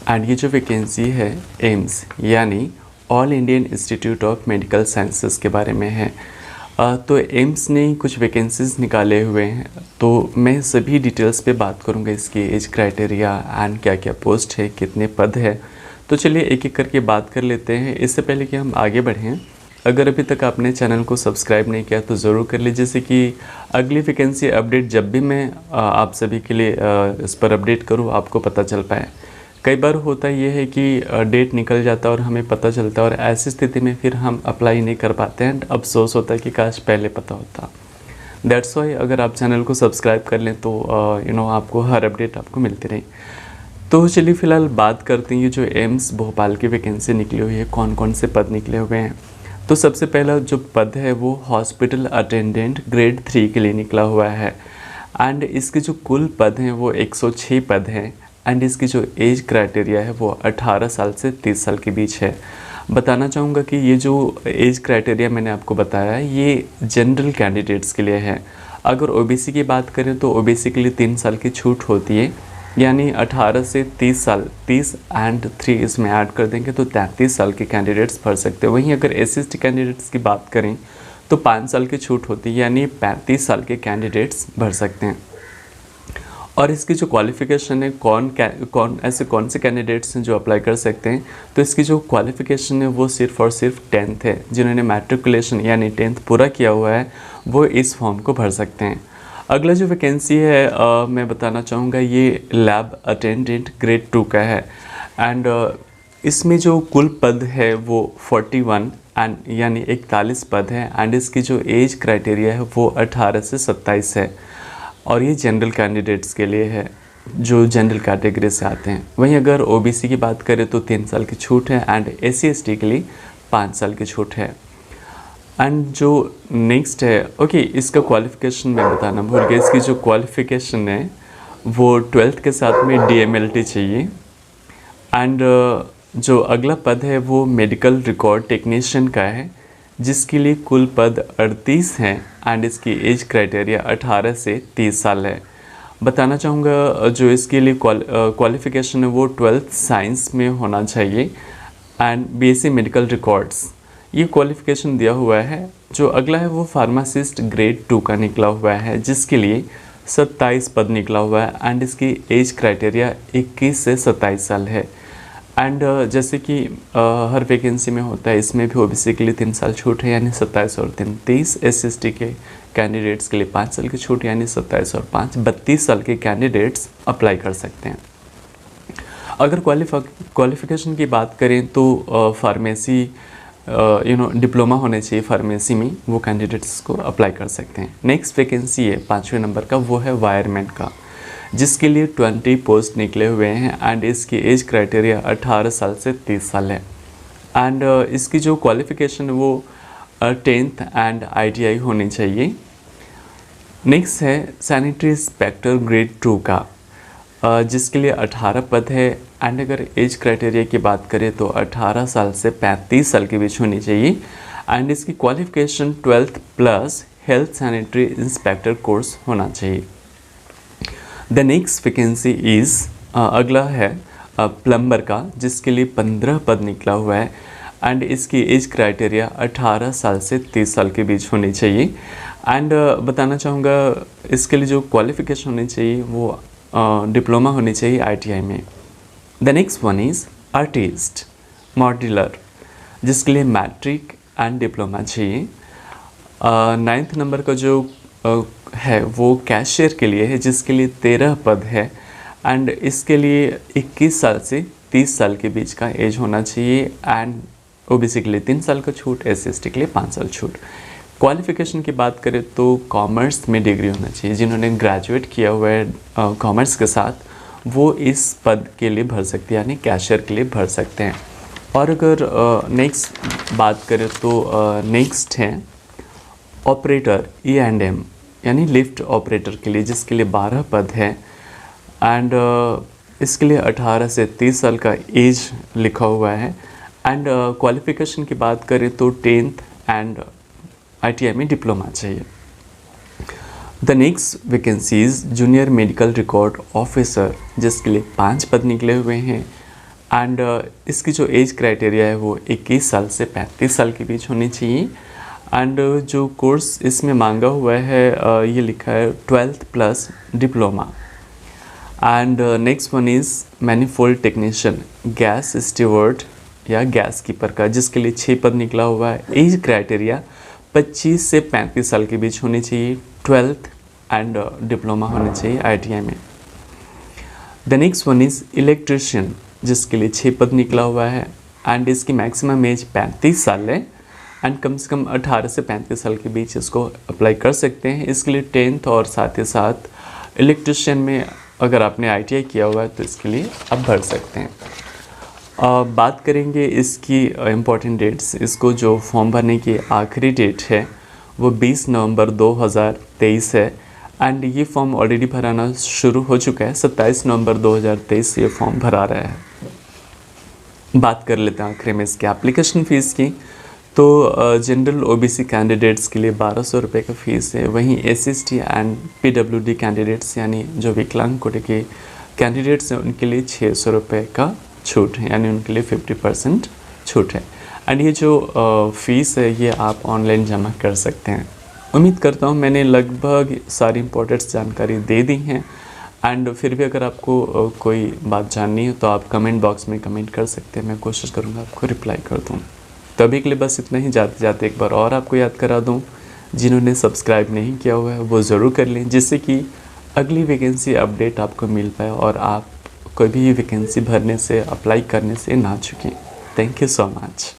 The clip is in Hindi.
एंड ये जो वैकेंसी है एम्स यानी all Indian institute of medical sciences के बारे में है। तो एम्स ने कुछ वैकेंसीज निकाले हुए हैं, तो मैं सभी डिटेल्स पे बात करूँगा, इसकी एज क्राइटेरिया एंड क्या क्या पोस्ट है, कितने पद है। तो चलिए एक एक करके बात कर लेते हैं। इससे पहले कि हम आगे बढ़ें, अगर अभी तक आपने चैनल को सब्सक्राइब नहीं किया तो ज़रूर कर लीजिए, जैसे कि अगली वैकेंसी अपडेट जब भी मैं आप सभी के लिए इस पर अपडेट करूँ आपको पता चल पाए। कई बार होता ये है कि डेट निकल जाता है और हमें पता चलता है, और ऐसी स्थिति में फिर हम अप्लाई नहीं कर पाते हैं। अफसोस होता है कि काश पहले पता होता। दैट्स वाई अगर आप चैनल को सब्सक्राइब कर लें तो आपको हर अपडेट आपको मिलती रही। तो चलिए फ़िलहाल बात करते हैं ये जो एम्स भोपाल की वैकेंसी निकली हुई है, कौन कौन से पद निकले हुए हैं। तो सबसे पहला जो पद है वो हॉस्पिटल अटेंडेंट ग्रेड 3 के लिए निकला हुआ है। एंड इसके जो कुल पद हैं वो 106 पद हैं। एंड इसकी जो एज क्राइटेरिया है वो 18 साल से 30 साल के बीच है। बताना चाहूँगा कि ये जो एज क्राइटेरिया मैंने आपको बताया है ये जनरल कैंडिडेट्स के लिए है। अगर ओबीसी की बात करें तो ओबीसी के लिए 3 साल की छूट होती है, यानी 18 से 30 साल, 30 एंड 3 इसमें ऐड कर देंगे तो 33 साल के कैंडिडेट्स भर सकते हैं। वहीं अगर एससी कैंडिडेट्स की बात करें तो 5 साल की छूट होती है, यानी 35 साल के कैंडिडेट्स भर सकते हैं। और इसकी जो क्वालिफ़िकेशन है, कौन से कैंडिडेट्स हैं जो अप्लाई कर सकते हैं, तो इसकी जो क्वालिफ़िकेशन है वो सिर्फ़ और सिर्फ 10th है। जिन्होंने मैट्रिकुलेशन यानी 10th पूरा किया हुआ है वो इस फॉर्म को भर सकते हैं। अगला जो वैकेंसी है मैं बताना चाहूँगा ये लैब अटेंडेंट ग्रेड 2 का है। एंड इसमें जो कुल पद है वो 41 एंड यानी 41 पद है। एंड इसकी जो एज क्राइटेरिया है वो 18 से 27 है, और ये जनरल कैंडिडेट्स के लिए है जो जनरल कैटेगरी से आते हैं। वहीं अगर ओबीसी की बात करें तो 3 साल की छूट है, एंड एससी एसटी के लिए 5 साल की छूट है। एंड जो नेक्स्ट है, ओके, इसका क्वालिफ़िकेशन मैं बताना भूल गया। इसकी जो क्वालिफ़िकेशन है वो 12th के साथ में DMLT चाहिए। एंड जो अगला पद है वो मेडिकल रिकॉर्ड टेक्नीशियन का है, जिसके लिए कुल पद 38 हैं। एंड इसकी एज क्राइटेरिया 18 से 30 साल है। बताना चाहूँगा जो इसके लिए क्वालिफ़िकेशन है वो 12th साइंस में होना चाहिए एंड BSc मेडिकल रिकॉर्ड्स, ये क्वालिफ़िकेशन दिया हुआ है। जो अगला है वो फार्मासिस्ट ग्रेड 2 का निकला हुआ है, जिसके लिए 27 पद निकला हुआ है। एंड इसकी एज क्राइटेरिया 21 से 27 साल है। एंड जैसे कि हर वैकेंसी में होता है, इसमें भी ओबीसी के लिए 3 साल छूट है यानी 27 और 3 30, SC/ST के कैंडिडेट्स के लिए 5 साल की छूट यानी 27 और 5 32 साल के कैंडिडेट्स अप्लाई कर सकते हैं। अगर क्वालिफ़िकेशन की बात करें तो फार्मेसी डिप्लोमा होने चाहिए फार्मेसी में, वो कैंडिडेट्स को अप्लाई कर सकते हैं। नेक्स्ट वैकेंसी है 5वें नंबर का, वो है वायरमैन का, जिसके लिए 20 पोस्ट निकले हुए हैं। एंड इसकी एज क्राइटेरिया 18 साल से 30 साल है। एंड इसकी जो क्वालिफ़िकेशन है वो 10th एंड ITI होनी चाहिए। नेक्स्ट है सैनिटरी इंस्पेक्टर ग्रेड 2 का, जिसके लिए 18 पद है। एंड अगर एज क्राइटेरिया की बात करें तो 18 साल से 35 साल के बीच होनी चाहिए। एंड इसकी qualification 12th plus health sanitary inspector course होना चाहिए। द नेक्स्ट वैकेंसी इज़ अगला है प्लम्बर का, जिसके लिए 15 पद निकला हुआ है। एंड इसकी एज क्राइटेरिया 18 साल से 30 साल के बीच होनी चाहिए। एंड बताना चाहूँगा इसके लिए जो क्वालिफ़िकेशन होनी चाहिए वो डिप्लोमा होनी चाहिए ITI में। The next one is artist modular, जिसके लिए मैट्रिक एंड डिप्लोमा चाहिए। 9th नंबर का जो है वो कैशियर के लिए है, जिसके लिए 13 पद है। एंड इसके लिए 21 साल से 30 साल के बीच का एज होना चाहिए। एंड ओबीसी के लिए 3 साल का छूट, SC/ST के लिए 5 साल छूट। क्वालिफ़िकेशन की बात करें तो कॉमर्स में डिग्री होना चाहिए। जिन्होंने ग्रेजुएट किया हुआ है कॉमर्स के साथ वो इस पद के लिए भर सकते हैं, यानी कैशियर के लिए भर सकते हैं। और अगर नेक्स्ट बात करें तो नेक्स्ट है ऑपरेटर E&M यानी लिफ्ट ऑपरेटर के लिए, जिसके लिए 12 पद है। एंड इसके लिए 18 से 30 साल का एज लिखा हुआ है। एंड क्वालिफ़िकेशन की बात करें तो 10th एंड ITI में डिप्लोमा चाहिए। The next vacancies junior medical record officer, जिसके लिए 5 पद निकले हुए हैं। एंड इसकी जो एज क्राइटेरिया है वो 21 साल से 35 साल के बीच होनी चाहिए। एंड जो कोर्स इसमें मांगा हुआ है ये लिखा है 12th plus diploma. And next one is manifold technician gas steward या गैस कीपर का, जिसके लिए 6 पद निकला हुआ है। एज क्राइटेरिया 25 से 35 साल के बीच होनी चाहिए, 12th एंड डिप्लोमा होनी चाहिए ITI में। The next one is electrician, जिसके लिए 6 पद निकला हुआ है एंड इसकी मैक्सिमम एज 35 साल है एंड कम से कम 18 से 35 साल के बीच इसको अप्लाई कर सकते हैं। इसके लिए 10th और साथ ही साथ इलेक्ट्रिशियन में अगर आपने ITI किया हुआ है तो इसके लिए आप भर सकते हैं। बात करेंगे इसकी इम्पॉर्टेंट डेट्स। इसको जो फॉर्म भरने की आखिरी डेट है वो 20 नवंबर 2023 है एंड ये फॉर्म ऑलरेडी भराना शुरू हो चुका है। 27 नवंबर 2023 ये फॉर्म भरा रहा है। बात कर लेते हैं आखिर में इसके एप्लीकेशन फ़ीस की। तो जनरल OBC कैंडिडेट्स के लिए 1200 रुपये का फ़ीस है। वहीं SST एंड PWD कैंडिडेट्स यानी जो विकलांग कोटे के कैंडिडेट्स हैं उनके लिए 600 रुपये का छूट है, यानी उनके लिए 50% छूट है। एंड ये जो फ़ीस है ये आप ऑनलाइन जमा कर सकते हैं। उम्मीद करता हूँ मैंने लगभग सारी इम्पोर्टेंट जानकारी दे दी हैं। एंड फिर भी अगर आपको कोई बात जाननी है तो आप कमेंट बॉक्स में कमेंट कर सकते हैं, मैं कोशिश करूँगा आपको रिप्लाई कर दूँ। तो अभी के लिए बस इतना ही। जाते जाते एक बार और आपको याद करा दूँ, जिन्होंने सब्सक्राइब नहीं किया हुआ है वो ज़रूर कर लें, जिससे कि अगली वैकेंसी अपडेट आपको मिल पाए और आप कोई भी वैकेंसी भरने से, अप्लाई करने से ना चुकें। Thank you so much.